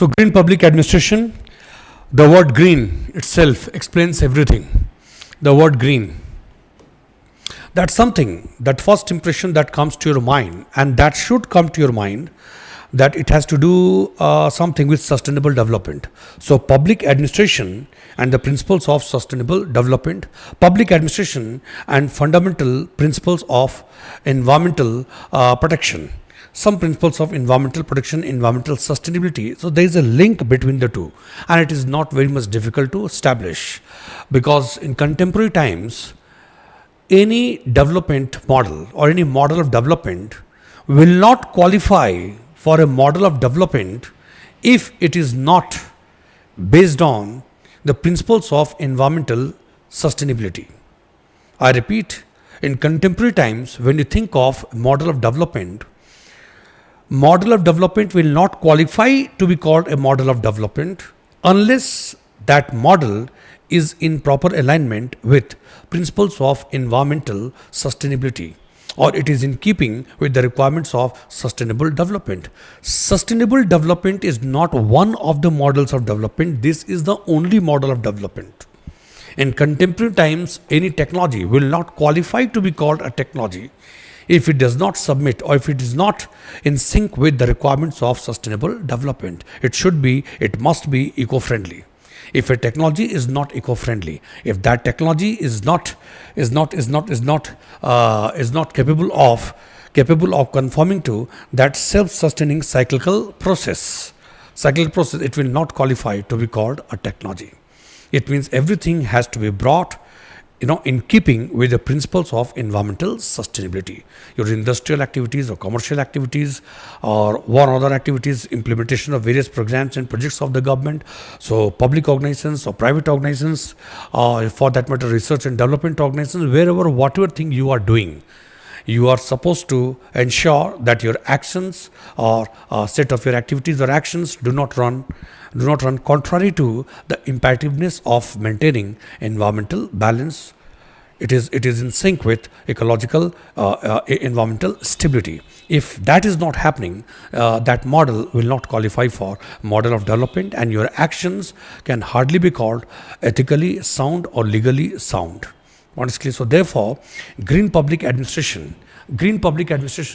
So, green public administration, the word green itself explains everything. The word green, that's something, that first impression that comes to your mind, and that should come to your mind, that it has to do something with sustainable development. So, public administration and the principles of sustainable development, public administration and fundamental principles of environmental protection, some principles of environmental protection, environmental sustainability. So, there is a link between the two, and it is not very much difficult to establish, because in contemporary times, any development model or any model of development will not qualify for a model of development if it is not based on the principles of environmental sustainability. I repeat, in contemporary times, when you think of model of development will not qualify to be called a model of development unless that model is in proper alignment with principles of environmental sustainability, or it is in keeping with the requirements of sustainable development. Sustainable development is not one of the models of development, this is the only model of development. In contemporary times, any technology will not qualify to be called a technology if it does not submit, or if it is not in sync with the requirements of sustainable development. It must be eco-friendly. If a technology is not eco-friendly, if that technology is not capable of conforming to that self-sustaining cyclical process, it will not qualify to be called a technology. It means everything has to be brought in keeping with the principles of environmental sustainability. Your industrial activities or commercial activities or one other activities, implementation of various programs and projects of the government, so public organizations or private organizations, for that matter research and development organizations, whatever thing you are doing, you are supposed to ensure that your actions or set of your activities or actions do not run contrary to the imperativeness of maintaining environmental balance. It is in sync with ecological environmental stability. If that is not happening, that model will not qualify for model of development, and your actions can hardly be called ethically sound or legally sound. Honestly, so therefore, green public administration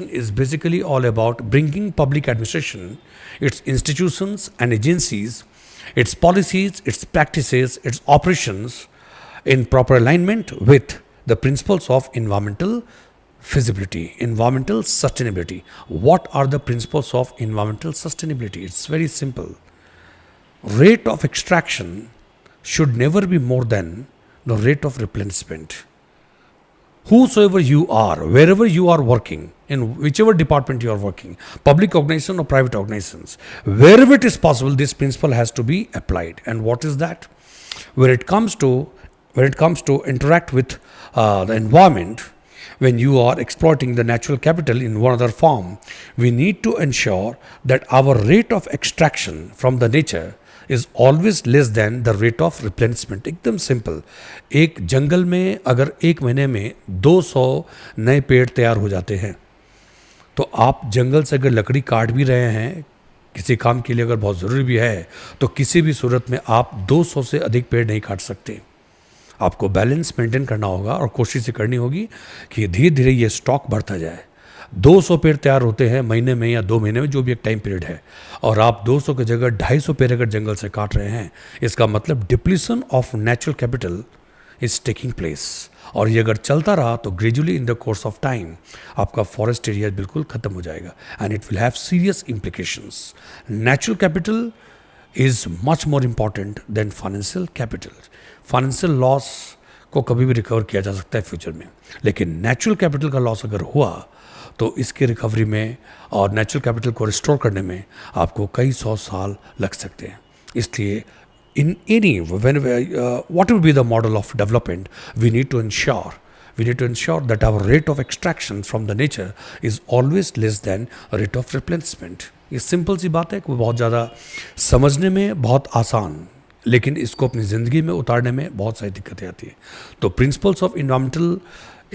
is basically all about bringing public administration, its institutions and agencies, its policies, its practices, its operations in proper alignment with the principles of environmental feasibility, environmental sustainability. What are the principles of environmental sustainability? It's very simple. Rate of extraction should never be more than the rate of replenishment. Whosoever you are, wherever you are working, in whichever department you are working, public organization or private organizations, wherever it is possible, this principle has to be applied. And what is that? When it comes to interact with the environment, when you are exploiting the natural capital in one other form, we need to ensure that our rate of extraction from the nature is always less than the rate of replenishment. एकदम simple. एक जंगल में अगर एक महीने में 200 नए पेड़ तैयार हो जाते हैं, तो आप जंगल से अगर लकड़ी काट भी रहे हैं किसी काम के लिए, अगर बहुत ज़रूरी भी है, तो किसी भी सूरत में आप 200 से अधिक पेड़ नहीं काट सकते. आपको बैलेंस मेंटेन करना होगा और कोशिश करनी होगी कि धीरे धीरे ये स्टॉक बढ़ता जाए. 200 पेड़ तैयार होते हैं महीने में या 2 महीने में, जो भी एक टाइम पीरियड है, और आप 200 की जगह 250 पेड़ अगर जंगल से काट रहे हैं, इसका मतलब depletion of natural capital is taking place. और ये अगर चलता रहा तो gradually in the course of time आपका फॉरेस्ट एरिया बिल्कुल ख़त्म हो जाएगा, and it will have serious implications. Natural capital is much more important than financial capital. Financial loss को कभी भी रिकवर किया जा सकता है फ्यूचर में, लेकिन नेचुरल कैपिटल का लॉस अगर हुआ तो इसके रिकवरी में और नेचुरल कैपिटल को रिस्टोर करने में आपको कई 100 साल लग सकते हैं. इसलिए in any what will be the model of development, we need to ensure that our rate of extraction from the nature is always less than rate of replenishment. ये सिंपल सी बात है कि बहुत ज़्यादा समझने में बहुत आसान, लेकिन इसको अपनी ज़िंदगी में उतारने में बहुत सारी दिक्कतें आती हैं. तो प्रिंसिपल्स ऑफ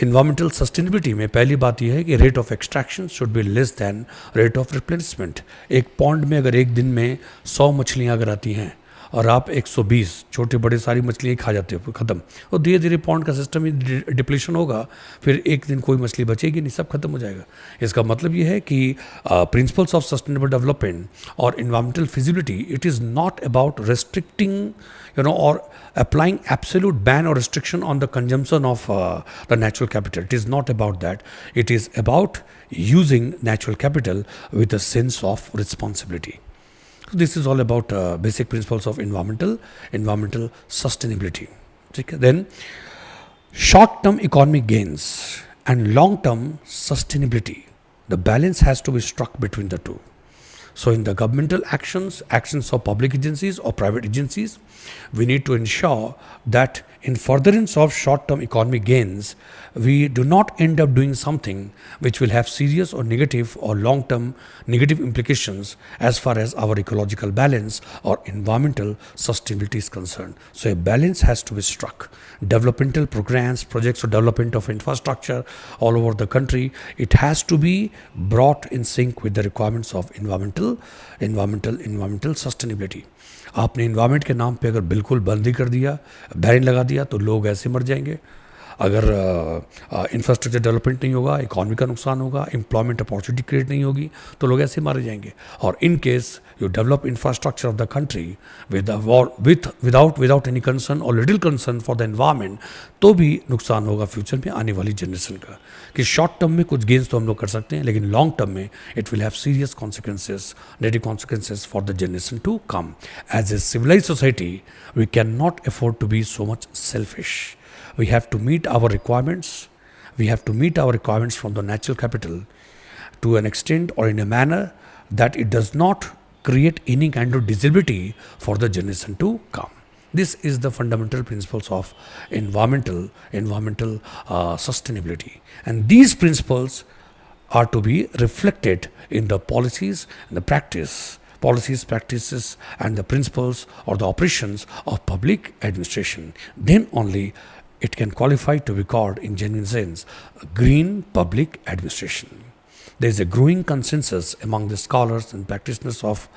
इन्वायरमेंटल सस्टेनेबिलिटी में पहली बात यह है कि rate of extraction should be less than rate of replacement. एक पॉन्ड में अगर एक दिन में 100 मछलियाँ अगर आती हैं और आप 120 छोटे बड़े सारी मछलियाँ खा जाते हो, ख़त्म, और धीरे धीरे पॉन्ड का सिस्टम ही डिप्लीशन होगा, फिर एक दिन कोई मछली बचेगी नहीं, सब खत्म हो जाएगा। इसका मतलब ये है कि प्रिंसिपल्स ऑफ सस्टेनेबल डेवलपमेंट और environmental feasibility, it is not about restricting or applying absolute ban or restriction on the consumption of the natural capital. It is not about that. It is about using natural capital with a sense of responsibility. So this is all about basic principles of environmental sustainability. Okay? Then short-term economic gains and long-term sustainability. The balance has to be struck between the two. So in the governmental actions of public agencies or private agencies, we need to ensure that in furtherance of short-term economic gains, we do not end up doing something which will have serious or negative or long-term negative implications as far as our ecological balance or environmental sustainability is concerned. So a balance has to be struck. Developmental programs, projects or development of infrastructure all over the country, it has to be brought in sync with the requirements of environmental sustainability. आपने environment के नाम पे अगर बिल्कुल बंदी कर दिया, ban लगा दिया, तो लोग ऐसे मर जाएंगे। अगर इंफ्रास्ट्रक्चर डेवलपमेंट नहीं होगा, इकॉनमी का नुकसान होगा, एम्प्लॉयमेंट अपॉर्चुनिटी क्रिएट नहीं होगी, तो लोग ऐसे मारे जाएंगे। और in case you develop infrastructure of the country without any concern और little concern for the environment, तो भी नुकसान होगा फ्यूचर में आने वाली जनरेशन का। कि शॉर्ट टर्म में कुछ गेन्स तो हम लोग कर सकते हैं, लेकिन लॉन्ग टर्म में it will have serious consequences, negative consequences for the generation to come. As a civilised society we can not afford to be so much selfish. We have to meet our requirements. We have to meet our requirements from the natural capital to an extent or in a manner that it does not create any kind of disability for the generation to come. This is the fundamental principles of environmental sustainability, and these principles are to be reflected in the policies and the practices and the principles or the operations of public administration. Then only it can qualify to be called, in genuine sense, green public administration. There is a growing consensus among the scholars and practitioners of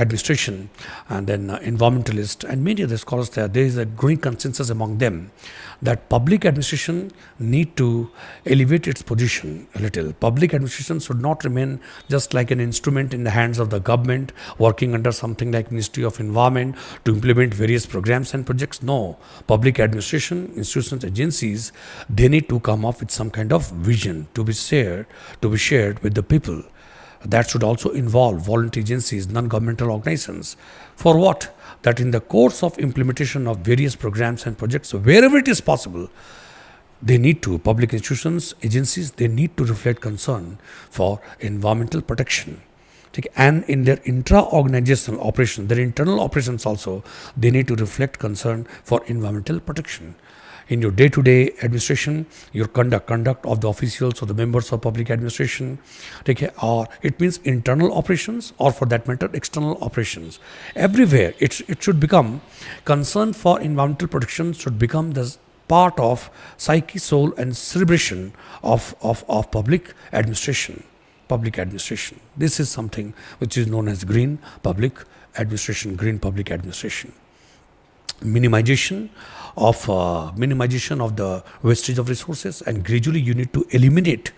administration and then environmentalists and many other scholars there. There is a growing consensus among them that public administration need to elevate its position a little. Public administration should not remain just like an instrument in the hands of the government working under something like Ministry of Environment to implement various programs and projects. No, public administration, institutions, agencies, they need to come up with some kind of vision to be shared with the people. That should also involve voluntary agencies, non-governmental organizations. For what? That in the course of implementation of various programs and projects, wherever it is possible, they need to, public institutions, agencies, they need to reflect concern for environmental protection. And in their intra-organizational operations, their internal operations also, they need to reflect concern for environmental protection. In your day-to-day administration, your conduct of the officials or the members of public administration, or it means internal operations or for that matter external operations. Everywhere it should become concern for environmental protection should become the part of psyche, soul and celebration of public administration. This is something which is known as green public administration. Minimization of the wastage of resources, and gradually you need to eliminate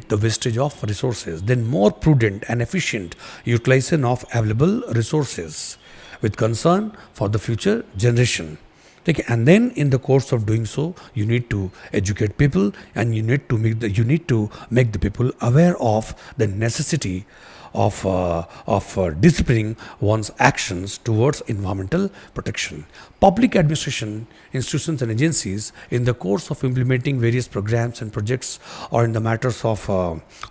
the wastage of resources. Then more prudent and efficient utilization of available resources with concern for the future generation. And then in the course of doing so, you need to educate people, and you need to make the people aware of the necessity of disciplining one's actions towards environmental protection. Public administration, institutions and agencies, in the course of implementing various programs and projects, or in the matters of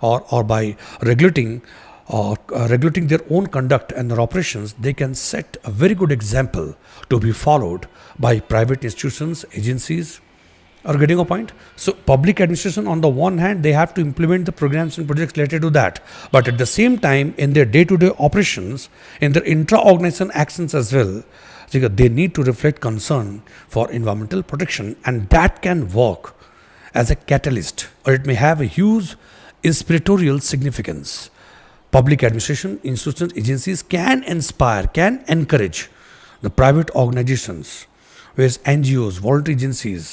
or by regulating their own conduct and their operations, they can set a very good example to be followed by private institutions, agencies. Are getting a point? So public administration, on the one hand, they have to implement the programs and projects related to that, but at the same time, in their day-to-day operations, in their intra-organization actions as well, ठीक है, they need to reflect concern for environmental protection and that can work as a catalyst, or it may have a huge inspiratorial significance. Public administration, institutions, agencies can inspire, can encourage the private organizations, whereas NGOs, voluntary agencies,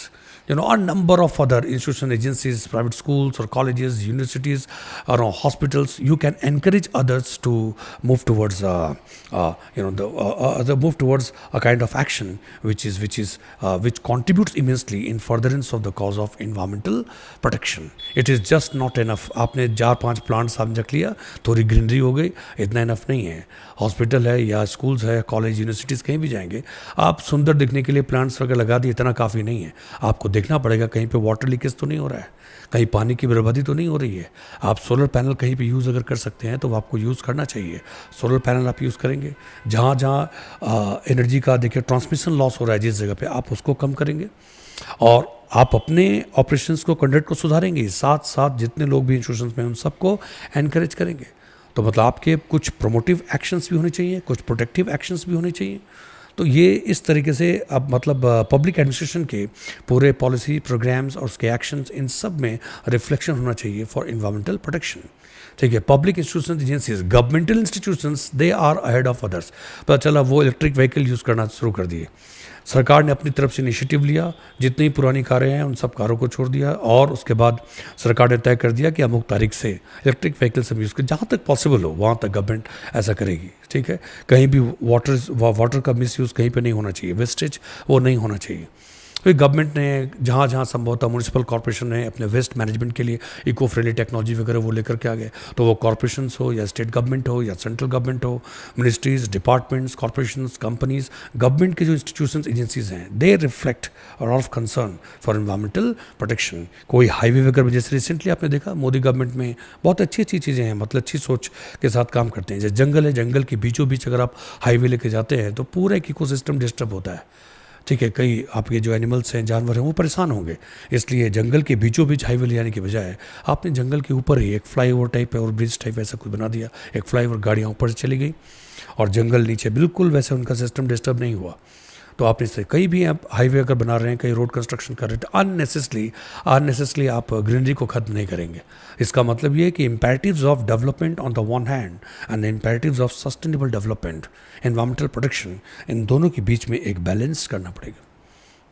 a number of other institutions, agencies, private schools or colleges, universities, or hospitals, you can encourage others to move towards, move towards a kind of action which contributes immensely in furtherance of the cause of environmental protection. It is just not enough. आपने 4-5 plants सामने रख लिया, थोड़ी greenery हो गई, इतना enough नहीं है. हॉस्पिटल है या स्कूल्स है, कॉलेज, यूनिवर्सिटीज़ कहीं भी जाएंगे, आप सुंदर दिखने के लिए प्लांट्स वगैरह लगा दिए, इतना काफ़ी नहीं है. आपको देखना पड़ेगा कहीं पे वाटर लीकेज तो नहीं हो रहा है, कहीं पानी की बर्बादी तो नहीं हो रही है. आप सोलर पैनल कहीं पे यूज़ अगर कर सकते हैं तो वो आपको यूज़ करना चाहिए. सोलर पैनल आप यूज़ करेंगे, जहाँ जहाँ एनर्जी का देखिए ट्रांसमिशन लॉस हो रहा है जिस जगह पे, आप उसको कम करेंगे और आप अपने ऑपरेशंस को, कंडक्ट को सुधारेंगे. साथ साथ जितने लोग भी इंस्टीट्यूशंस में उन सबको एनकरेज करेंगे. तो मतलब आपके कुछ प्रोमोटिव एक्शंस भी होने चाहिए, कुछ प्रोटेक्टिव एक्शंस भी होने चाहिए. तो ये इस तरीके से अब मतलब पब्लिक एडमिनिस्ट्रेशन के पूरे पॉलिसी प्रोग्राम्स और उसके एक्शंस, इन सब में रिफ्लेक्शन होना चाहिए फॉर इन्वायरमेंटल प्रोटेक्शन. ठीक है, public institution, agencies, governmental institutions, they are ahead of others. पता चला वो इलेक्ट्रिक व्हीकल यूज़ करना शुरू कर दिए. सरकार ने अपनी तरफ से इनिशिएटिव लिया, जितनी पुरानी कारें हैं उन सब कारों को छोड़ दिया और उसके बाद सरकार ने तय कर दिया कि अमुक तारीख से इलेक्ट्रिक व्हीकल्स हम यूज़ करें. जहाँ तक पॉसिबल हो वहाँ तक गवर्नमेंट ऐसा करेगी. ठीक है, कहीं भी वाटर का मिस यूज़ कहीं पे नहीं होना चाहिए, वेस्टेज वो नहीं होना चाहिए. तो गवर्नमेंट ने जहाँ जहाँ संभव था, म्यूनसिपल कॉर्पोरेशन ने अपने वेस्ट मैनेजमेंट के लिए इको फ्रेंडली टेक्नोलॉजी वगैरह वो लेकर के आ गए. तो वो कॉर्पोरेशंस हो या स्टेट गवर्नमेंट हो या सेंट्रल गवर्नमेंट हो, ministries, departments, corporations, companies, government के जो इंस्टीट्यूशंस, एजेंसीज हैं, दे रिफ्लेक्ट और of concern for environmental protection. कोई हाईवे वगैरह, जैसे रिसेंटली आपने देखा मोदी गवर्नमेंट में बहुत अच्छी अच्छी चीज़ें हैं, मतलब अच्छी सोच के साथ काम करते हैं. जैसे जंगल है, जंगल के बीचों बीच अगर आप हाईवे लेके जाते हैं तो पूरा एक इकोसिस्टम डिस्टर्ब होता है. ठीक है, कई आपके जो एनिमल्स हैं, जानवर हैं, वो परेशान होंगे. इसलिए जंगल के बीचों बीच हाईवे ले जाने की बजाय आपने जंगल के ऊपर ही एक फ्लाईओवर टाइप है और ब्रिज टाइप ऐसा कुछ बना दिया. एक फ्लाईओवर, गाड़ियाँ ऊपर से चली गई और जंगल नीचे, बिल्कुल वैसे उनका सिस्टम डिस्टर्ब नहीं हुआ. तो आप इससे कहीं भी आप हाईवे अगर बना रहे हैं, कहीं रोड कंस्ट्रक्शन कर रहे हैं, तो अननेसेसरली आप ग्रीनरी को ख़त्म नहीं करेंगे. इसका मतलब ये है कि imperatives of development on the one hand and imperatives of sustainable development, environmental protection, इन दोनों के बीच में एक बैलेंस करना पड़ेगा.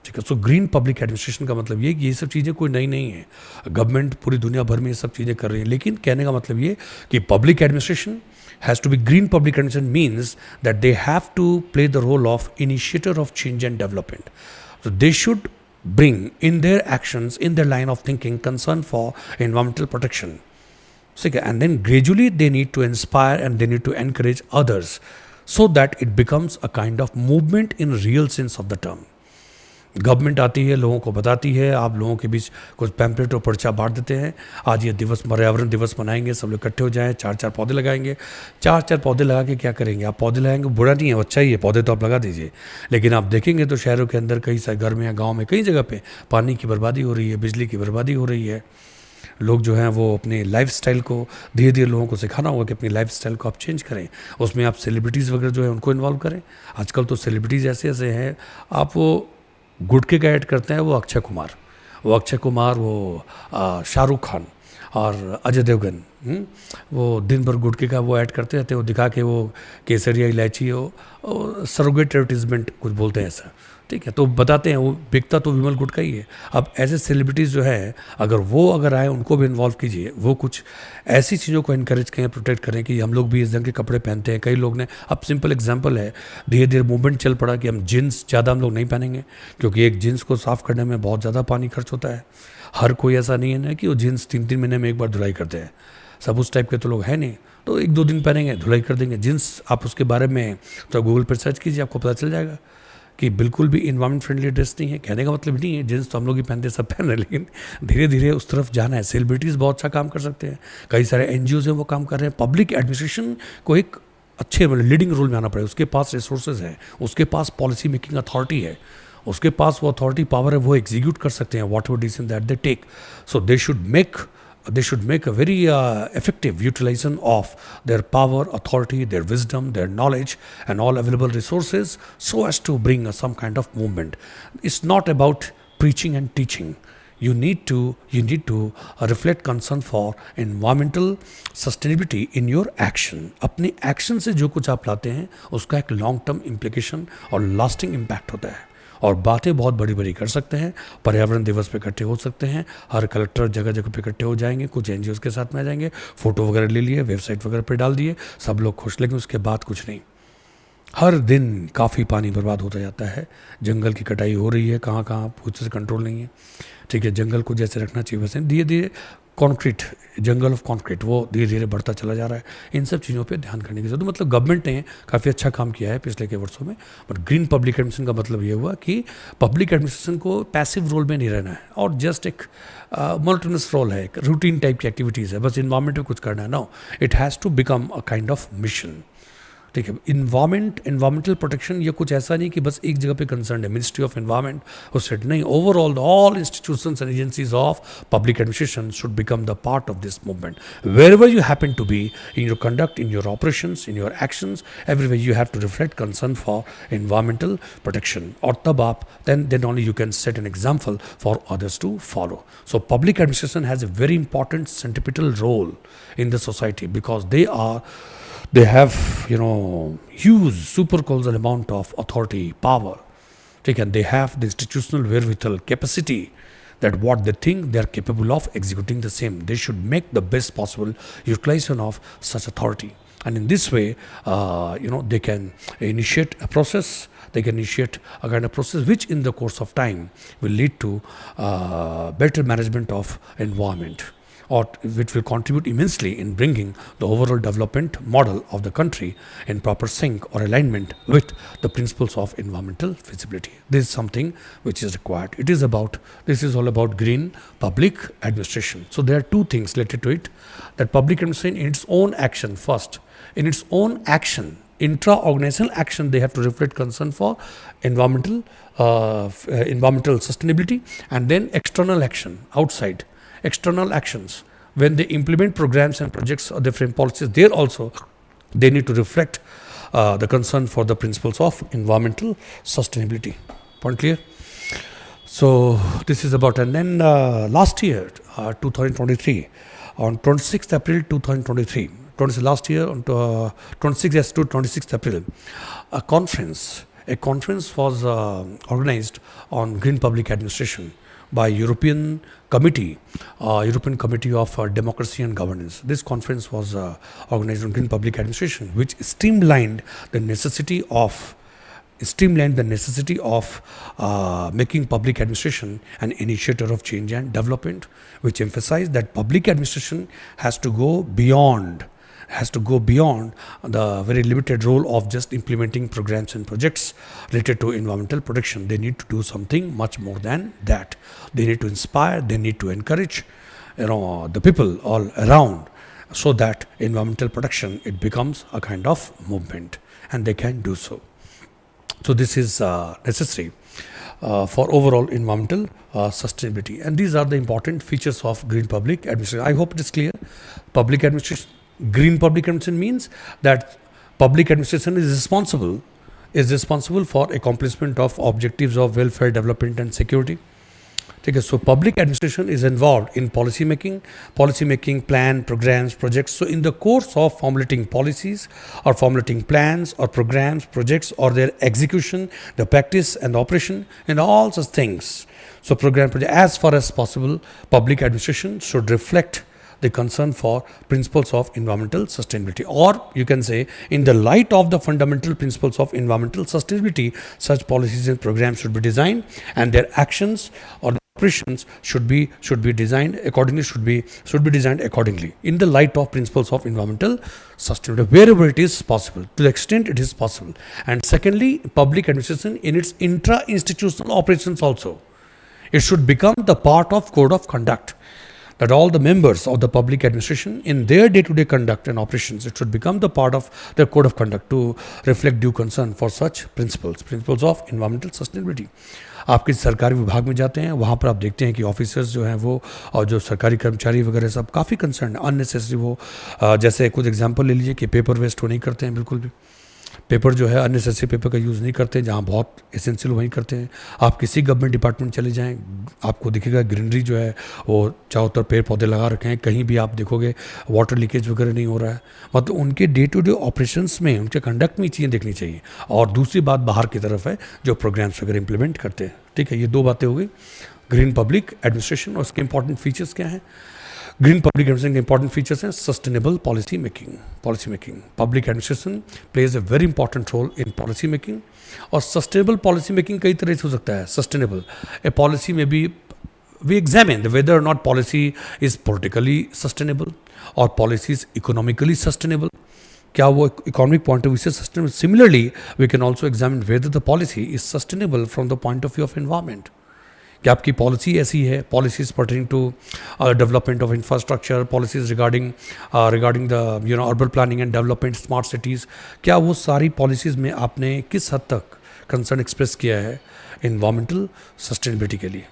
ठीक है, सो ग्रीन पब्लिक एडमिनिस्ट्रेशन का मतलब ये कि ये सब चीज़ें कोई नई नहीं है. गवर्नमेंट पूरी दुनिया भर में ये सब चीज़ें कर रही है, लेकिन कहने का मतलब ये कि public administration has to be green. Public administration means that they have to play the role of initiator of change and development. So they should bring in their actions, in their line of thinking, concern for environmental protection. And then gradually they need to inspire and they need to encourage others so that it becomes a kind of movement in real sense of the term. Government आती है, लोगों को बताती है, आप लोगों के बीच कुछ पैम्पलेट और पर्चा बांट देते हैं, आज ये दिवस, पर्यावरण दिवस मनाएंगे, सब लोग इकट्ठे हो जाएं, 4-4 पौधे लगाएंगे. 4-4 पौधे लगा के क्या करेंगे? आप पौधे लगाएंगे, बुरा नहीं है, अच्छा ही है, पौधे तो आप लगा दीजिए. लेकिन आप देखेंगे तो शहरों के अंदर कई सारे घर में या गाँव में कई जगह पे पानी की बर्बादी हो रही है, बिजली की बर्बादी हो रही है. लोग जो हैं वो अपने लाइफस्टाइल को धीरे धीरे लोगों को सिखाना होगा कि अपनी लाइफस्टाइल को आप चेंज करें. उसमें आप सेलिब्रिटीज़ वगैरह जो है उनको इन्वॉल्व करें. आजकल तो सेलिब्रिटीज़ ऐसे ऐसे हैं, आप वो गुटके का ऐड करते हैं, वो अक्षय कुमार, वो शाहरुख खान और अजय देवगन, वो दिन भर गुटके का वो ऐड करते रहते हैं, वो दिखा के वो केसरिया इलायची हो, सरोगेट एडवर्टीजमेंट कुछ बोलते हैं ऐसा. ठीक है, तो बताते हैं वो बिकता तो विमल गुटका ही है. अब ऐसे सेलिब्रिटीज़ जो है, अगर आए, उनको भी इन्वॉल्व कीजिए, वो कुछ ऐसी चीज़ों को इनकरेज करें, प्रोटेक्ट करें कि हम लोग भी इस ढंग के कपड़े पहनते हैं. कई लोग ने, अब सिंपल एग्जांपल है, धीरे धीरे मूवमेंट चल पड़ा कि हम जीन्स ज़्यादा हम लोग नहीं पहनेंगे, क्योंकि एक जीन्स को साफ़ करने में बहुत ज़्यादा पानी खर्च होता है. हर कोई ऐसा नहीं है ना कि वो जीन्स 3-3 महीने में एक बार धुलाई करते हैं. सब उस टाइप के तो लोग हैं नहीं, तो 1-2 दिन पहनेंगे, धुलाई कर देंगे. जीन्स आप उसके बारे में तो गूगल पर सर्च कीजिए, आपको पता चल जाएगा कि बिल्कुल भी इन्वायरमेंट फ्रेंडली ड्रेस नहीं है. कहने का मतलब नहीं है जींस तो हम लोग ही पहनते, सब पहन रहे हैं, लेकिन धीरे धीरे उस तरफ जाना है. सेलिब्रिटीज़ बहुत अच्छा काम कर सकते हैं, कई सारे NGOs हैं वो काम कर रहे हैं. पब्लिक एडमिनिस्ट्रेशन को एक अच्छे लीडिंग रोल में आना पड़ेगा. उसके पास रिसोर्सेज हैं, उसके पास पॉलिसी मेकिंग अथॉरिटी है, उसके पास वो अथॉरिटी पावर है, वो एग्जीक्यूट कर सकते हैं whatever decision that they take. So they should make they should make a very effective utilization of their power, authority, their wisdom, their knowledge, and all available resources so as to bring some kind of movement. It's not about preaching and teaching. You need to reflect concern for environmental sustainability in your action. अपने action से जो कुछ आप लाते हैं उसका एक long term implication और lasting impact होता है. और बातें बहुत बड़ी बड़ी कर सकते हैं. पर्यावरण दिवस पे इकट्ठे हो सकते हैं, हर कलेक्टर जगह जगह पे इकट्ठे हो जाएंगे, कुछ एनजीओ के साथ में आ जाएंगे, फोटो वगैरह ले लिए, वेबसाइट वगैरह पे डाल दिए, सब लोग खुश, लेकिन उसके बाद कुछ नहीं. हर दिन काफ़ी पानी बर्बाद होता जाता है. जंगल की कटाई हो रही है, कहाँ कहाँ कुछ कंट्रोल नहीं है. ठीक है, जंगल को जैसे रखना चाहिए वैसे धीरे धीरे कॉन्क्रीट, जंगल ऑफ कॉन्क्रीट वो धीरे धीरे बढ़ता चला जा रहा है. इन सब चीज़ों पे ध्यान करने की जरूरत. मतलब गवर्नमेंट ने काफ़ी अच्छा काम किया है पिछले के वर्षों में. बट ग्रीन पब्लिक एडमिनिस्ट्रेशन का मतलब ये हुआ कि पब्लिक एडमिनिस्ट्रेशन को पैसिव रोल में नहीं रहना है और जस्ट एक मोनोटोनस रोल है, एक रूटीन टाइप की एक्टिविटीज़ है, बस इन्वायरमेंट में कुछ करना है. No, it has to become a kind of mission. ठीक है, इन्वायरमेंटल प्रोटेक्शन ये कुछ ऐसा नहीं कि बस एक जगह पे कंसर्न है, मिनिस्ट्री ऑफ एनवायरमेंट और सेट नहीं. Overall all institutions and agencies of public administration should become the part of this movement. Wherever you happen to be in your conduct, in your operations, in your actions, everywhere you have to reflect concern for environmental protection. और तब आप then only you can set an example for others to follow. So public administration has a very important centripetal role in the society because they have huge super colossal amount of authority, power. And they have the institutional wherewithal, capacity that what they think they are capable of executing the same. They should make the best possible utilization of such authority. And in this way, they can initiate a process. They can initiate a kind of process which in the course of time will lead to better management of environment, or which will contribute immensely in bringing the overall development model of the country in proper sync or alignment with the principles of environmental feasibility. This is something which is required. This is all about green public administration. So there are two things related to it. That public administration in its own action first, in its own action, intra-organizational action, they have to reflect concern for environmental sustainability, and then external action, outside. External actions, when they implement programs and projects or they frame policies, there also they need to reflect the concern for the principles of environmental sustainability. Point clear? So this is about, and then last year 2023, on 26th April 2023, last year on 26th to 26th April, a conference was organized on green public administration by European Committee of Democracy and Governance. This conference was organized on green public administration, which streamlined the necessity of making public administration an initiator of change and development, which emphasized that public administration has to go beyond the very limited role of just implementing programs and projects related to environmental protection. They need to do something much more than that. They need to inspire, they need to encourage the people all around, so that environmental protection, it becomes a kind of movement, and they can do so. So this is necessary for overall environmental sustainability, and these are the important features of green public administration. I hope it is clear. Green public administration means that public administration is responsible for accomplishment of objectives of welfare, development and security. Okay, so public administration is involved in policy making, plan, programs, projects. So in the course of formulating policies or formulating plans or programs, projects, or their execution, the practice and operation and all such things. So as far as possible, public administration should reflect the concern for principles of environmental sustainability, or you can say, in the light of the fundamental principles of environmental sustainability, such policies and programs should be designed, and their actions or operations should be designed accordingly, should be designed accordingly in the light of principles of environmental sustainability, wherever it is possible, to the extent it is possible. And secondly, public administration in its intra-institutional operations also, it should become the part of code of conduct. that all the members of the public administration in their day-to-day conduct and operations, it should become the part of their code of conduct to reflect due concern for such principles of environmental sustainability. आप किसी सरकारी विभाग में जाते हैं, वहाँ पर आप देखते हैं कि ऑफिसर्स जो हैं वो और जो सरकारी कर्मचारी वगैरह सब काफ़ी कंसर्न है, अननेसेसरी वो जैसे कुछ एग्जांपल ले लीजिए कि पेपर वेस्ट वो नहीं करते हैं बिल्कुल भी, पेपर जो है अननेसेसरी पेपर का यूज़ नहीं करते, जहाँ बहुत एसेंशियल वहीं करते हैं। आप किसी गवर्नमेंट डिपार्टमेंट चले जाएं, आपको दिखेगा ग्रीनरी जो है वो चारों तरफ पेड़ पौधे लगा रखे हैं, कहीं भी आप देखोगे वाटर लीकेज वगैरह नहीं हो रहा है। मतलब उनके डे टू डे ऑपरेशंस में, उनके कंडक्ट में चीज़ें देखनी चाहिए। और दूसरी बात बाहर की तरफ है जो प्रोग्राम्स वगैरह इंप्लीमेंट करते हैं। ठीक है, ये दो बातें हो गई ग्रीन पब्लिक एडमिनिस्ट्रेशन और उसके इंपॉर्टेंट फीचर्स क्या हैं। ग्रीन पब्लिक एडमिनिस्ट्रेशन के इंपॉर्टेंट फीचर्स हैं sustainable policy making. Public administration plays a very important role in policy making. और सस्टेनेबल पॉलिसी मेकिंग कई तरह से हो सकता है। सस्टेनेबल ए पॉलिसी में भी वी एग्जामिन वेदर और not policy is politically sustainable और पॉलिसी इज इकोनॉमिकली सस्टेनेबल, क्या वो इकोनॉमिक पॉइंट ऑफ व्यू से sustainable. Similarly we can also examine whether the policy is sustainable from the point of view of environment, कि आपकी policy ऐसी है, policies pertaining to development of infrastructure, policies regarding the urban planning and development, smart cities, क्या वो सारी policies में आपने किस हद तक कंसर्न एक्सप्रेस किया है इन्वायरमेंटल सस्टेनेबिलिटी के लिए।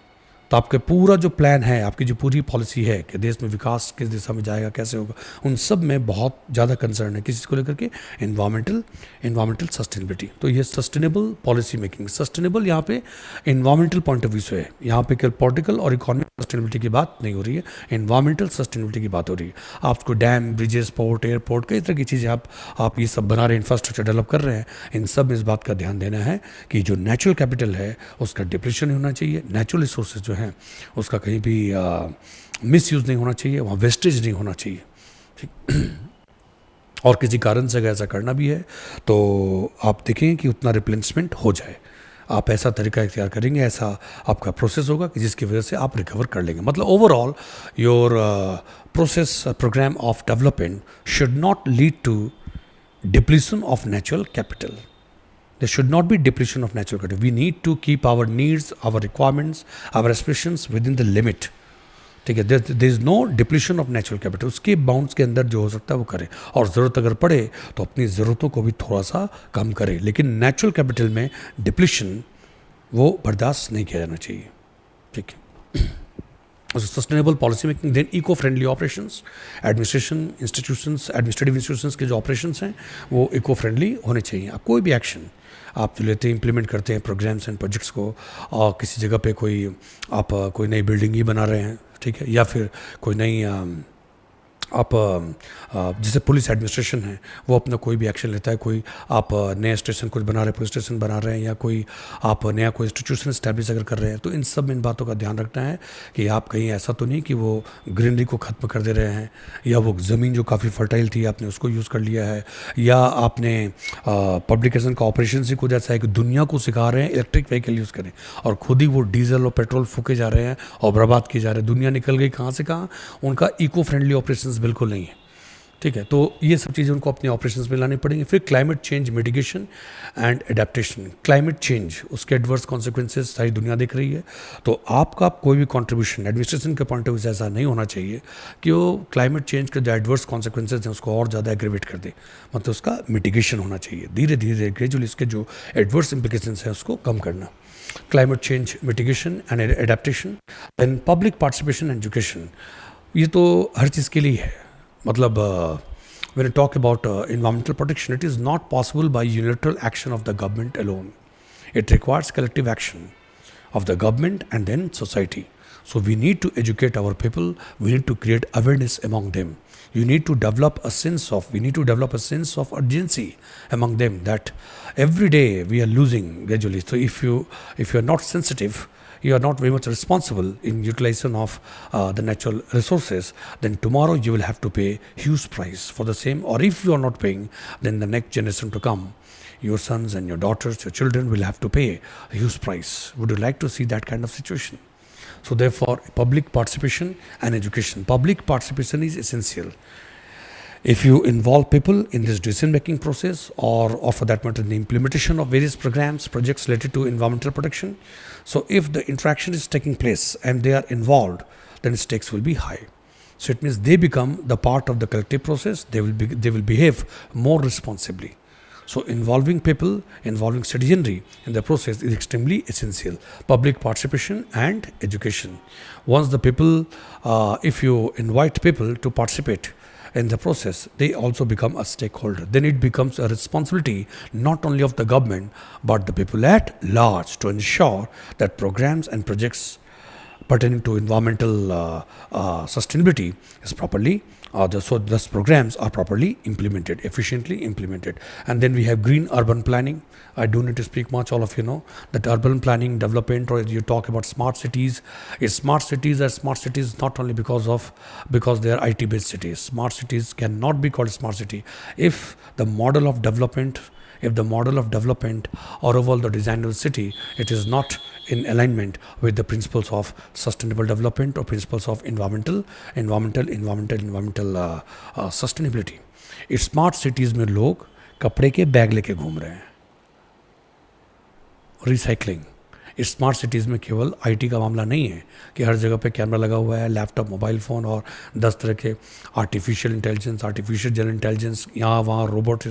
तो आपका पूरा जो प्लान है, आपकी जो पूरी पॉलिसी है कि देश में विकास किस दिशा में जाएगा, कैसे होगा, उन सब में बहुत ज़्यादा कंसर्न है किस चीज़ को लेकर के, इन्वायरमेंटल सस्टेनेबिलिटी। तो ये सस्टेनेबल पॉलिसी मेकिंग, सस्टेनेबल यहाँ पे इन्वायरमेंटल पॉइंट ऑफ व्यू से है। यहाँ पे केवल पॉलिटिकल और इकोनॉमिक सस्टेनेबिलिटी की बात नहीं हो रही है, इन्वायरमेंटल सस्टेनेबिलिटी की बात हो रही है। आपको डैम, ब्रिजेस, पोर्ट, एयरपोर्ट, कई तरह की चीज़ें आप ये सब बना रहे हैं, इंफ्रास्ट्रक्चर डेवलप कर रहे हैं, इन सब में इस बात का ध्यान देना है कि जो नेचुरल कैपिटल है उसका डिप्लीशन नहीं होना चाहिए, नेचुरल रिसोर्सेज जो हैं उसका कहीं भी मिस यूज़ नहीं होना चाहिए, वहाँ वेस्टेज नहीं होना चाहिए। ठीक और किसी कारण से अगर ऐसा करना भी है तो आप देखें कि उतना रिप्लेसमेंट हो जाए। आप ऐसा तरीका इख्तियार करेंगे, ऐसा आपका प्रोसेस होगा कि जिसकी वजह से आप रिकवर कर लेंगे। मतलब overall your process programme of development should not lead to depletion of natural capital. There should not be depletion of natural capital. We need to keep our needs, our requirements, our aspirations within the limit. ठीक है, there is no depletion of natural capital. उसके bounds के अंदर जो हो सकता है वो करे, और ज़रूरत अगर पड़े तो अपनी ज़रूरतों को भी थोड़ा सा कम करे, लेकिन नेचुरल कैपिटल में डिप्लीशन वो बर्दाश्त नहीं किया जाना चाहिए। ठीक है, sustainable policy making, then eco friendly operations, administrative institutions के जो ऑपरेशंस हैं वो इको फ्रेंडली होने चाहिए। आप कोई भी एक्शन आप जो लेते हैं, इंप्लीमेंट करते हैं प्रोग्राम्स एंड प्रोजेक्ट्स को, और किसी जगह पे कोई नई बिल्डिंग ही बना रहे हैं, ठीक है, या फिर कोई नई आप जैसे पुलिस एडमिनिस्ट्रेशन है वो अपना कोई भी एक्शन लेता है, कोई आप नया स्टेशन कुछ बना रहे हैं, पुलिस स्टेशन बना रहे हैं, या कोई आप नया कोई इंस्टीट्यूशन इस्टेब्लिश अगर कर रहे हैं, तो इन सब में इन बातों का ध्यान रखना है कि आप कहीं ऐसा तो नहीं कि वो ग्रीनरी को ख़त्म कर दे रहे हैं, या वो ज़मीन जो काफ़ी फर्टाइल थी आपने उसको यूज़ कर लिया है, या आपने पब्लिकेशन का ऑपरेशन ही कुछ ऐसा है कि दुनिया को सिखा रहे हैं इलेक्ट्रिक व्हीकल यूज़ करें, और खुद ही वो डीजल और पेट्रोल फूके जा रहे हैं और बर्बाद किए जा रहे हैं। दुनिया निकल गई कहाँ से कहाँ, उनका इको फ्रेंडली ऑपरेशन बिल्कुल नहीं है। ठीक है, तो ये सब चीज़ें उनको अपने ऑपरेशंस में लानी पड़ेंगी। फिर climate change mitigation and adaptation. Climate change, उसके एडवर्स कॉन्सिक्वेंसेस सारी दुनिया देख रही है, तो आपका कोई भी कंट्रीब्यूशन एडमिनिस्ट्रेशन के पॉइंट ऑफ व्यू से ऐसा नहीं होना चाहिए कि वो क्लाइमेट चेंज के जो एडवर्स कॉन्सिक्वेंसेज हैं उसको और ज़्यादा एग्रीवेट कर दे। मतलब उसका मिटिगेशन होना चाहिए, धीरे धीरे ग्रेजुअली इसके जो एडवर्स इम्प्लिकेशंस हैं उसको कम करना। Climate change mitigation and adaptation. Then public participation and education, ये तो हर चीज़ के लिए है। मतलब when I talk about environmental protection, it is not possible by unilateral action of the government alone. It requires collective action of the government and then society. So we need to educate our people. We need to create awareness among them. We need to develop a sense of urgency among them that every day we are losing gradually. So if you are not sensitive, you are not very much responsible in utilization of the natural resources, then tomorrow you will have to pay huge price for the same. Or if you are not paying, then the next generation to come, your sons and your daughters, your children will have to pay a huge price. Would you like to see that kind of situation? So therefore, public participation and education. Public participation is essential. If you involve people in this decision-making process, or for that matter, in the implementation of various programs, projects related to environmental protection, so if the interaction is taking place and they are involved, then stakes will be high. So it means they become the part of the collective process. They will behave more responsibly. So involving people, involving citizenry in the process is extremely essential. Public participation and education. Once the people, if you invite people to participate in the process, they also become a stakeholder. Then it becomes a responsibility not only of the government but the people at large to ensure that programs and projects pertaining to environmental sustainability is properly so thus programs are properly implemented, efficiently implemented. And then we have green urban planning. I don't need to speak much. All of you know that urban planning development, or you talk about smart cities. Smart cities are smart cities not only because they are IT based cities. Smart cities cannot be called smart city if the model of development, or overall the design of the city, it is not in alignment with the principles of sustainable development or principles of environmental sustainability. इस smart cities में लोग कपड़े के bag लेके घूम रहे हैं. Recycling इस स्मार्ट सिटीज़ में केवल आईटी का मामला नहीं है कि हर जगह पे कैमरा लगा हुआ है, लैपटॉप, मोबाइल फ़ोन और 10 तरह के artificial intelligence, artificial general intelligence, यहाँ वहाँ रोबोट,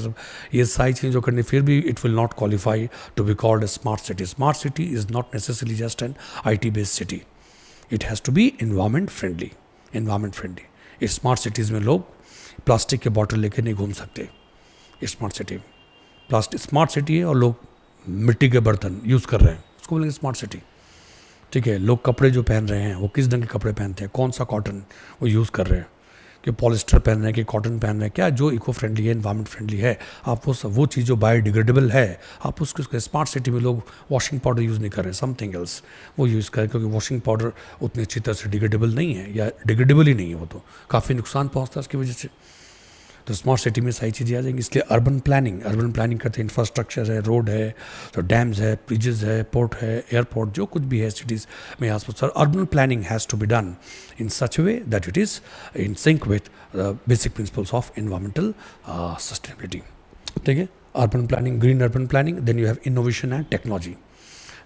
ये सारी चीज़ें जो करनी, फिर भी it will not qualify to be called a smart city. Smart city is not necessarily just an IT based city. It has to be environment friendly. इस स्मार्ट सिटीज़ में लोग प्लास्टिक के बॉटल लेके नहीं घूम सकते. इस स्मार्ट सिटी में प्लास्टिक स्मार्ट सिटी है और लोग मिट्टी के बर्तन यूज़ कर रहे हैं, उसको बोलेंगे स्मार्ट सिटी. ठीक है, लोग कपड़े जो पहन रहे हैं वो किस ढंग के कपड़े पहनते हैं, कौन सा कॉटन वो यूज़ कर रहे हैं, कि पॉलिस्टर पहन रहे हैं कि कॉटन पहन रहे हैं, क्या जो इको फ्रेंडली है, इन्वायरमेंट फ्रेंडली है, आप वो चीज़ जो बायोडिग्रेडेबल है आप उसको. स्मार्ट सिटी में लोग वॉशिंग पाउडर यूज़ नहीं कर रहे, समथिंग एल्स वो यूज़ करें, क्योंकि वॉशिंग पाउडर उतनी अच्छी तरह से डिग्रेडेबल नहीं है, या डिग्रेडेबल ही नहीं है, वो तो काफ़ी नुकसान पहुँचता है उसकी वजह से. तो स्मार्ट सिटी में सारी चीज़ें आ जाएंगी. इसलिए अर्बन प्लानिंग करते हैं. इंफ्रास्ट्रक्चर है, रोड है, तो डैम्स है, ब्रिजेस है, पोर्ट है, एयरपोर्ट, जो कुछ भी है सिटीज़ में आसपास, urban planning has to be done in such way that it is in sync with basic principles of environmental sustainability. ठीक है, urban planning, green urban planning. Then you have innovation and technology.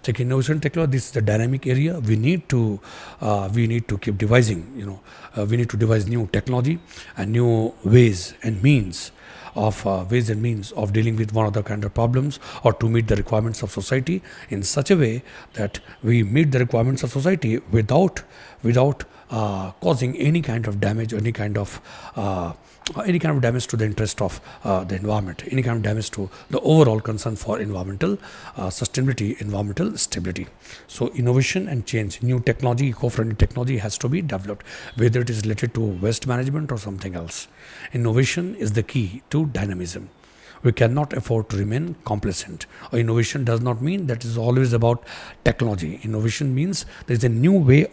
Take innovation technology. This is a dynamic area. We need to keep devising. We need to devise new technology and new ways and means of dealing with one other kind of problems, or to meet the requirements of society in such a way that we meet the requirements of society without causing any kind of damage, or any kind of damage to the interest of the environment, any kind of damage to the overall concern for environmental sustainability, environmental stability. So innovation and change, new technology, eco-friendly technology has to be developed, whether it is related to waste management or something else. Innovation is the key to dynamism. We cannot afford to remain complacent. Innovation does not mean that it is always about technology. Innovation means there is a new way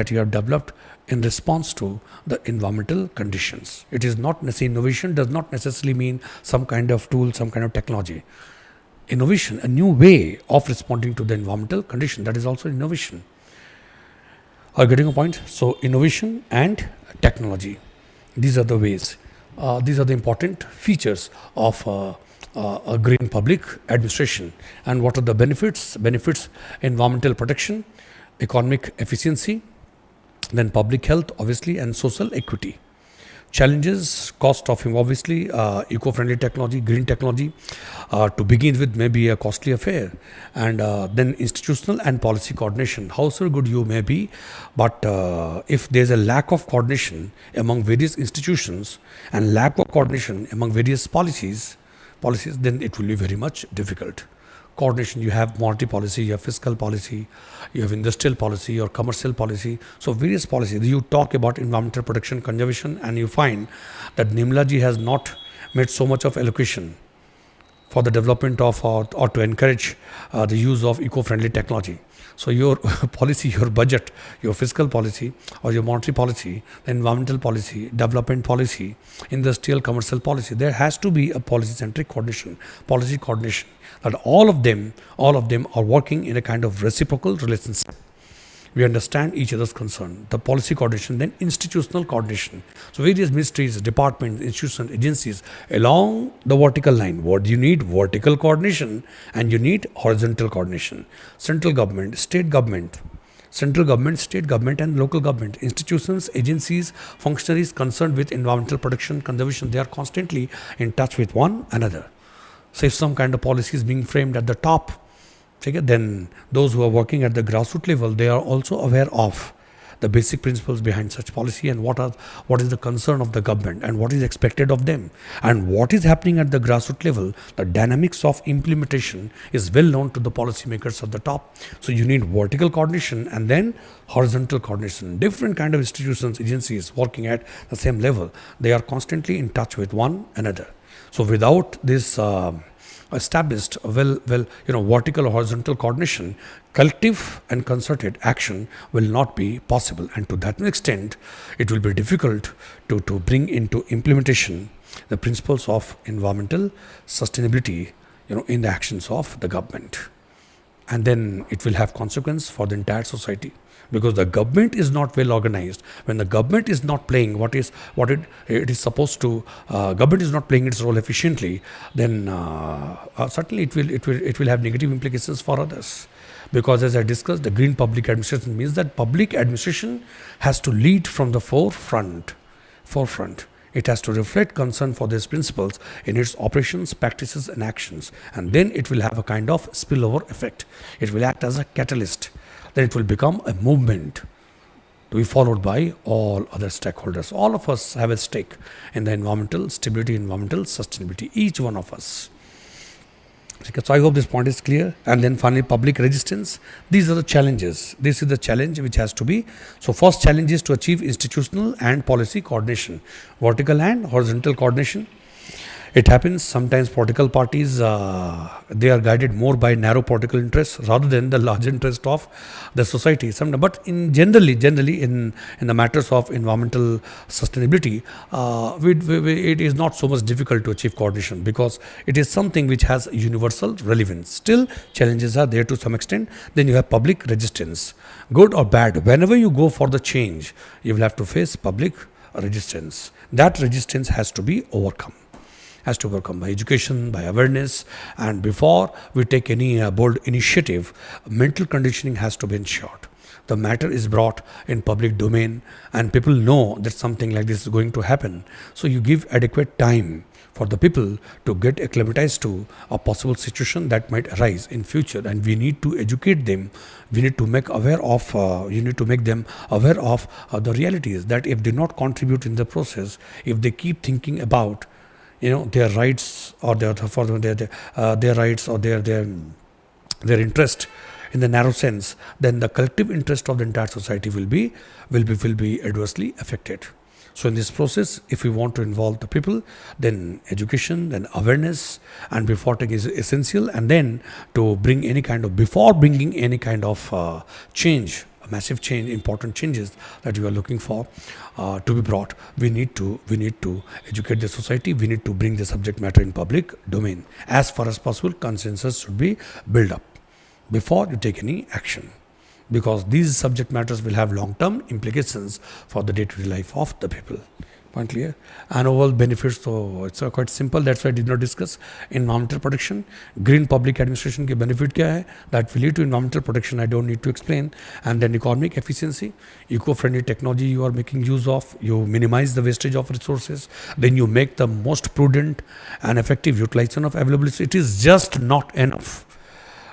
that you have developed in response to the environmental conditions. It is not necessarily, innovation does not necessarily mean some kind of tool, some kind of technology. Innovation, a new way of responding to the environmental condition, that is also innovation. Are you getting a point? So innovation and technology, these are the ways. These are the important features of a green public administration. And what are the benefits? Environmental protection, economic efficiency, then public health, obviously, and social equity. Challenges, cost of obviously eco-friendly technology, green technology, to begin with, may be a costly affair. And then institutional and policy coordination. However good you may be, but if there's a lack of coordination among various institutions and lack of coordination among various policies, then it will be very much difficult. Coordination, you have monetary policy, you have fiscal policy, you have industrial policy or commercial policy. So various policies. You talk about environmental protection, conservation, and you find that Nimla ji has not made so much of allocation for the development of or to encourage the use of eco-friendly technology. So your policy, your budget, your fiscal policy or your monetary policy, the environmental policy, development policy, industrial commercial policy, there has to be a policy-centric coordination, policy coordination, that all of them are working in a kind of reciprocal relationship. We understand each other's concern. The policy coordination, then institutional coordination. So various ministries, departments, institutions, agencies along the vertical line. What do you need? Vertical coordination, and you need horizontal coordination. Central government, state government, central government, state government, and local government, institutions, agencies, functionaries concerned with environmental protection, conservation, they are constantly in touch with one another. So if some kind of policy is being framed at the top, okay, then those who are working at the grassroots level, they are also aware of the basic principles behind such policy and what is the concern of the government and what is expected of them and what is happening at the grassroots level. The dynamics of implementation is well known to the policymakers at the top. So you need vertical coordination and then horizontal coordination. Different kind of institutions, agencies working at the same level, they are constantly in touch with one another. So without this established vertical or horizontal coordination, collective and concerted action will not be possible, and to that extent it will be difficult to bring into implementation the principles of environmental sustainability in the actions of the government. And then it will have consequence for the entire society, because the government is not well organized. When the government is not playing what it is supposed to, government is not playing its role efficiently, then certainly it will have negative implications for others. Because as I discussed, the green public administration means that public administration has to lead from the forefront. It has to reflect concern for these principles in its operations, practices, and actions. And then it will have a kind of spillover effect. It will act as a catalyst. Then it will become a movement to be followed by all other stakeholders. All of us have a stake in the environmental stability, environmental sustainability, each one of us. Okay, so I hope this point is clear. And then finally, public resistance. These are the challenges. This is the challenge which has to be. So first challenge is to achieve institutional and policy coordination, vertical and horizontal coordination. It happens sometimes political parties, they are guided more by narrow political interests rather than the large interest of the society. But in generally in the matters of environmental sustainability, it is not so much difficult to achieve coordination, because it is something which has universal relevance. Still, challenges are there to some extent. Then you have public resistance, good or bad. Whenever you go for the change, you will have to face public resistance. That resistance has to be overcome. By education, by awareness, and before we take any bold initiative, mental conditioning has to be ensured. The matter is brought in public domain and people know that something like this is going to happen. So you give adequate time for the people to get acclimatized to a possible situation that might arise in future, and we need to educate them. We need to make them aware of the realities, that if they not contribute in the process, if they keep thinking about their rights or their rights or their interest in the narrow sense, then the collective interest of the entire society will be adversely affected. So in this process, if we want to involve the people, then education, then awareness and reporting is essential. And then to bring before bringing any kind of change, a massive change, important changes that we are looking for to be brought, we need to educate the society. We need to bring the subject matter in public domain. As far as possible, consensus should be built up before you take any action, because these subject matters will have long-term implications for the day-to-day life of the people. Point clear? And overall benefits, so it's quite simple. That's why I did not discuss environmental protection. Green public administration के benefit क्या है? That will lead to environmental protection. I don't need to explain. And then economic efficiency, eco-friendly technology you are making use of. You minimize the wastage of resources. Then you make the most prudent and effective utilization of available resources. It is just not enough.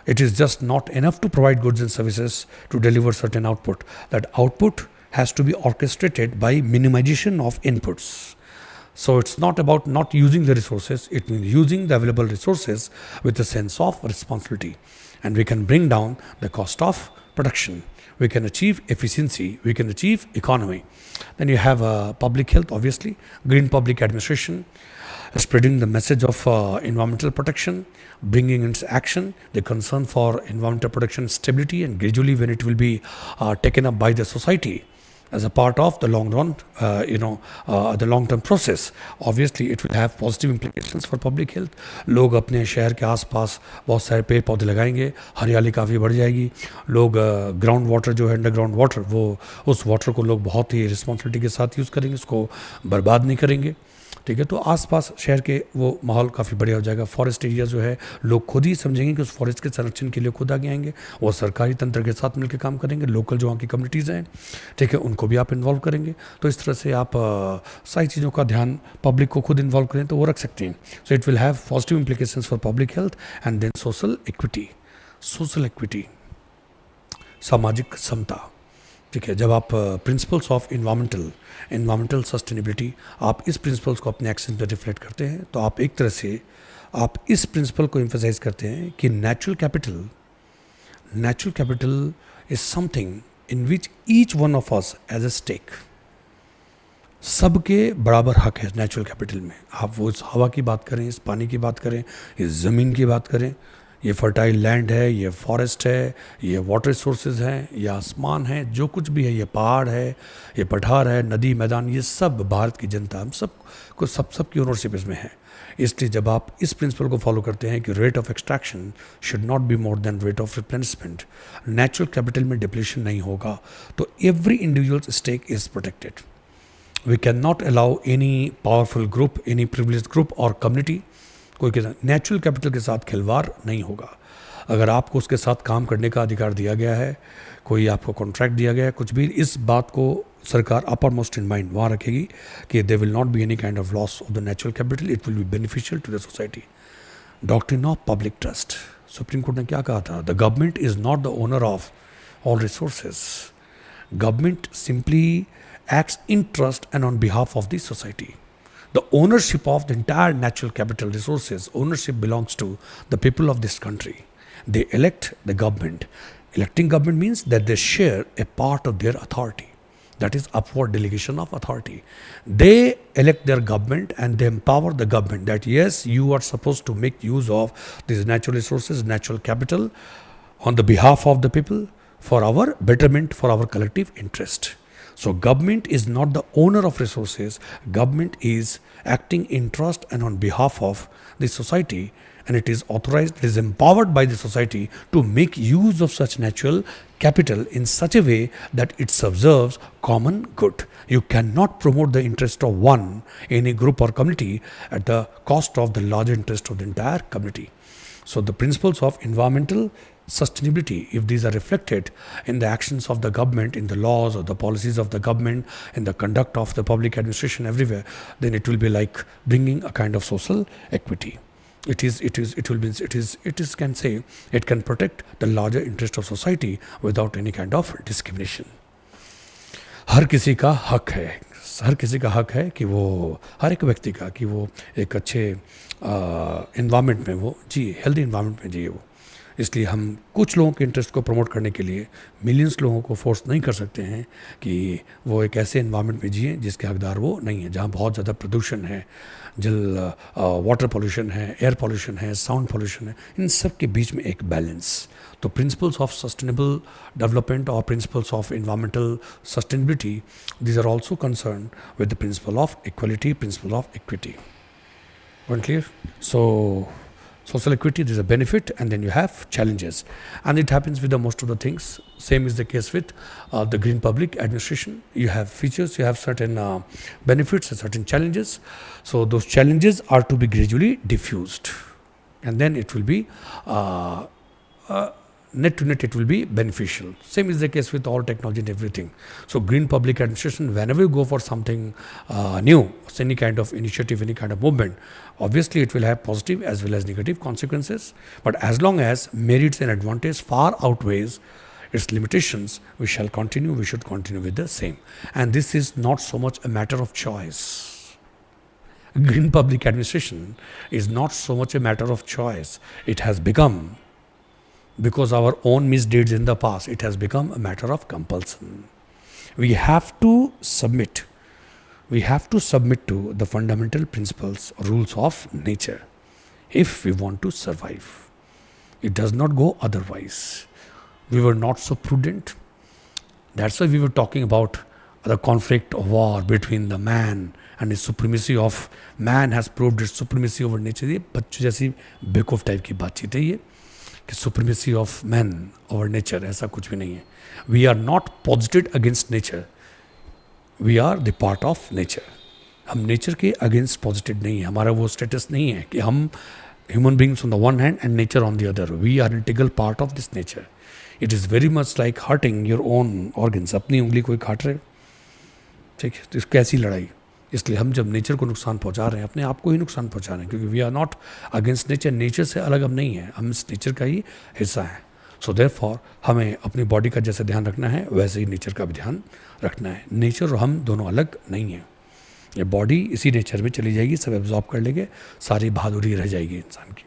It is just not enough to provide goods and services to deliver certain output. That output has to be orchestrated by minimization of inputs. So it's not about not using the resources, it means using the available resources with a sense of responsibility. And we can bring down the cost of production. We can achieve efficiency, we can achieve economy. Then you have public health, obviously, green public administration, spreading the message of environmental protection, bringing into action the concern for environmental protection stability, and gradually when it will be taken up by the society as a part of the long run, the long-term process, obviously it will have positive implications for public health. लोग अपने शहर के आसपास बहुत सारे पेड़ पौधे लगाएंगे, हरियाली काफ़ी बढ़ जाएगी. लोग ग्राउंड वाटर जो है, अंडरग्राउंड वाटर, वो उस वाटर को लोग बहुत ही रिस्पॉन्सिबिलिटी के साथ यूज़ करेंगे, उसको बर्बाद नहीं करेंगे. ठीक है, तो आसपास शहर के वो माहौल काफ़ी बढ़िया हो जाएगा। फॉरेस्ट एरिया जो है, लोग खुद ही समझेंगे कि उस फॉरेस्ट के संरक्षण के लिए खुद आगे आएंगे, वो सरकारी तंत्र के साथ मिलकर काम करेंगे, लोकल जो वहाँ की कम्युनिटीज़ हैं, ठीक है, उनको भी आप इन्वॉल्व करेंगे। तो इस तरह से आप सारी चीज़ों का ध्यान, पब्लिक को खुद इन्वॉल्व करें तो वो रख सकते हैं। So it will have positive implications for public health and then social equity, सामाजिक समता, ठीक है। जब आप प्रिंसिपल्स ऑफ इन्वामेंटल सस्टेनेबिलिटी, आप इस प्रिंसिपल्स को अपने एक्शन पर रिफ्लेक्ट करते हैं, तो आप एक तरह से आप इस प्रिंसिपल को एम्फसाइज करते हैं कि natural capital is something in which each one of us as a stake. सबके बराबर हक है नेचुरल कैपिटल में। आप वो इस हवा की बात करें, इस पानी की बात करें, इस ज़मीन की बात करें, ये फर्टाइल लैंड है, ये फॉरेस्ट है, ये वाटर रिसोर्सेज हैं, ये आसमान है, जो कुछ भी है, ये पहाड़ है, ये पठार है, नदी मैदान, ये सब भारत की जनता, हम सब की ओनरशिप इसमें है। इसलिए जब आप इस प्रिंसिपल को फॉलो करते हैं कि rate of extraction should not be more than rate of replenishment, natural capital में डिप्लीशन नहीं होगा, तो every individual stake is protected. We can not allow any powerful group, any privilege group और community, कोई के साथ नेचुरल कैपिटल के साथ खिलवाड़ नहीं होगा। अगर आपको उसके साथ काम करने का अधिकार दिया गया है, कोई आपको कॉन्ट्रैक्ट दिया गया है, कुछ भी, इस बात को सरकार अपर मोस्ट इन माइंड वहाँ रखेगी कि there will not be any kind of loss of the natural capital, it will be beneficial to the society. Doctrine of public trust, supreme court ने क्या कहा था? The government is not the owner of all resources, government simply acts in trust and on behalf of the society. The ownership of the entire natural capital resources, ownership belongs to the people of this country. They elect the government. Electing government means that they share a part of their authority. That is upward delegation of authority. They elect their government and they empower the government that yes, you are supposed to make use of these natural resources, natural capital on the behalf of the people for our betterment, for our collective interest. So government is not the owner of resources, government is acting in trust and on behalf of the society, and it is authorized, it is empowered by the society to make use of such natural capital in such a way that it serves common good. You cannot promote the interest of one, any group or community at the cost of the larger interest of the entire community. So the principles of environmental sustainability, if these are reflected in the actions of the government, in the laws or the policies of the government, in the conduct of the public administration everywhere, then it will be like bringing a kind of social equity. It can say it can protect the larger interest of society without any kind of discrimination. हर किसी का हक है कि वो, हर एक व्यक्ति का, कि वो एक अच्छे एनवायरनमेंट में वो जिए, हेल्दी एनवायरनमेंट में जिए वो। इसलिए हम कुछ लोगों के इंटरेस्ट को प्रमोट करने के लिए मिलियंस लोगों को फोर्स नहीं कर सकते हैं कि वो एक ऐसे एनवायरनमेंट में जिए जिसके हकदार वो नहीं है, जहाँ बहुत ज़्यादा प्रदूषण है, वाटर पोल्यूशन है, एयर पोल्यूशन है, साउंड पोल्यूशन है, इन सब के बीच में एक बैलेंस। तो प्रिंसिपल्स ऑफ सस्टेनेबल डेवलपमेंट और principles of environmental sustainability, these are also concern with the principle of equality, principle of equity. Point clear? So social equity, there's a benefit and then you have challenges, and it happens with the most of the things. Same is the case with the green public administration. You have features, you have certain benefits and certain challenges. So those challenges are to be gradually diffused, and then it will be net to net, it will be beneficial. Same is the case with all technology and everything. So green public administration, whenever you go for something new, any kind of initiative, any kind of movement, obviously it will have positive as well as negative consequences. But as long as merits and advantage far outweighs its limitations, we should continue with the same. And this is not so much a matter of choice. Green public administration is not so much a matter of choice. It has become, because our own misdeeds in the past, it has become a matter of compulsion. We have to submit to the fundamental principles, rules of nature if we want to survive. It does not go otherwise. We were not so prudent. That's why we were talking about the conflict of war between the man and his supremacy of man has proved its supremacy over nature. ये बच्चों जैसी बेवकूफ type की बातचीत है ये, कि supremacy of man over nature, ऐसा कुछ भी नहीं है। We are not posited against nature, we are the part of nature. हम नेचर के अगेंस्ट पॉजिटिव नहीं है, हमारा वो स्टेटस नहीं है कि हम human beings on the one hand and nature on the other. We are integral part of this nature. It is very much like hurting your own organs. अपनी उंगली कोई काट रहे, ठीक है, तो इस कैसी लड़ाई. इसलिए हम जब नेचर को नुकसान पहुंचा रहे हैं, अपने आप को ही नुकसान पहुंचा रहे हैं, क्योंकि we are not against nature. Nature से अलग हम नहीं हैं, हम इस नेचर का ही हिस्सा हैं. सो देयरफॉर हमें अपनी बॉडी का जैसे ध्यान रखना है, वैसे ही नेचर का भी ध्यान रखना है. नेचर और हम दोनों अलग नहीं हैं. ये बॉडी इसी नेचर में चली जाएगी, सब एब्जॉर्ब कर लेंगे, सारी बहादुरी रह जाएगी इंसान की.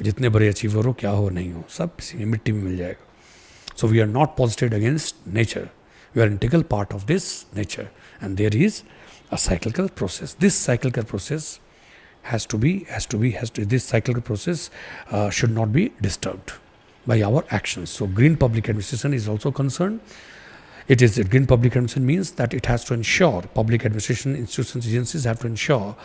जितने बड़े अचीवर हो, क्या हो, नहीं हो, सब इसी में मिट्टी में मिल जाएगा. So we are not positive against nature. We are integral part of this nature and there is a cyclical process. This cyclical process this cyclical process should not be disturbed by our actions. So green public administration is also concerned. Green public administration means that it has to ensure, public administration institutions, agencies have to ensure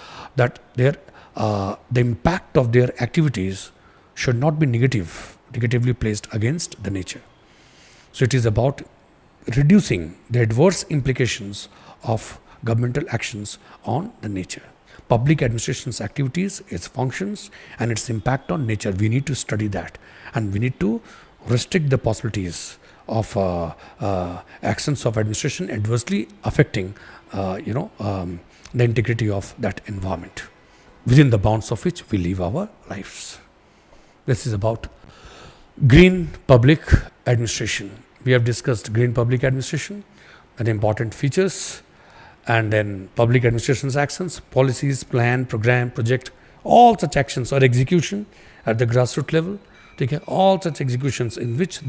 that the impact of their activities should not be negatively placed against the nature. So it is about reducing the adverse implications of governmental actions on the nature. Public administration's activities, its functions, and its impact on nature, we need to study that, and we need to restrict the possibilities of actions of administration adversely affecting the integrity of that environment within the bounds of which we live our lives. This is about green public administration. We have discussed green public administration and important features, and then public administration's actions, policies, plan, program, project, all such actions or execution at the grassroots level. Okay, all such executions in which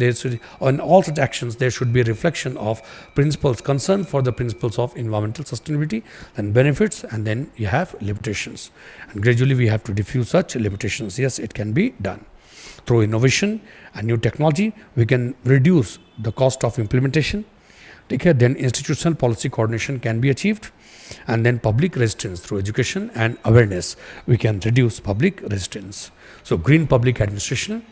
on all such actions there should be a reflection of principles, concern for the principles of environmental sustainability and benefits, and then you have limitations, and gradually we have to diffuse such limitations. Yes, it can be done through innovation and new technology. We can reduce the cost of implementation. Okay, then institutional policy coordination can be achieved, and then public resistance through education and awareness. We can reduce public resistance. So green public administration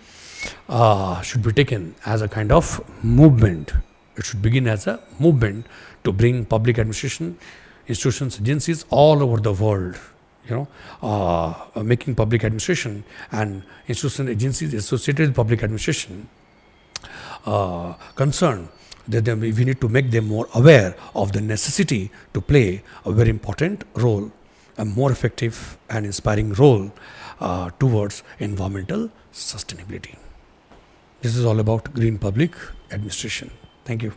should be taken as a kind of movement. It should begin as a movement to bring public administration, institutions, agencies all over the world, making public administration and institutional agencies associated with public administration concerned. That we need to make them more aware of the necessity to play a very important role, a more effective and inspiring role towards environmental sustainability. This is all about green public administration. Thank you.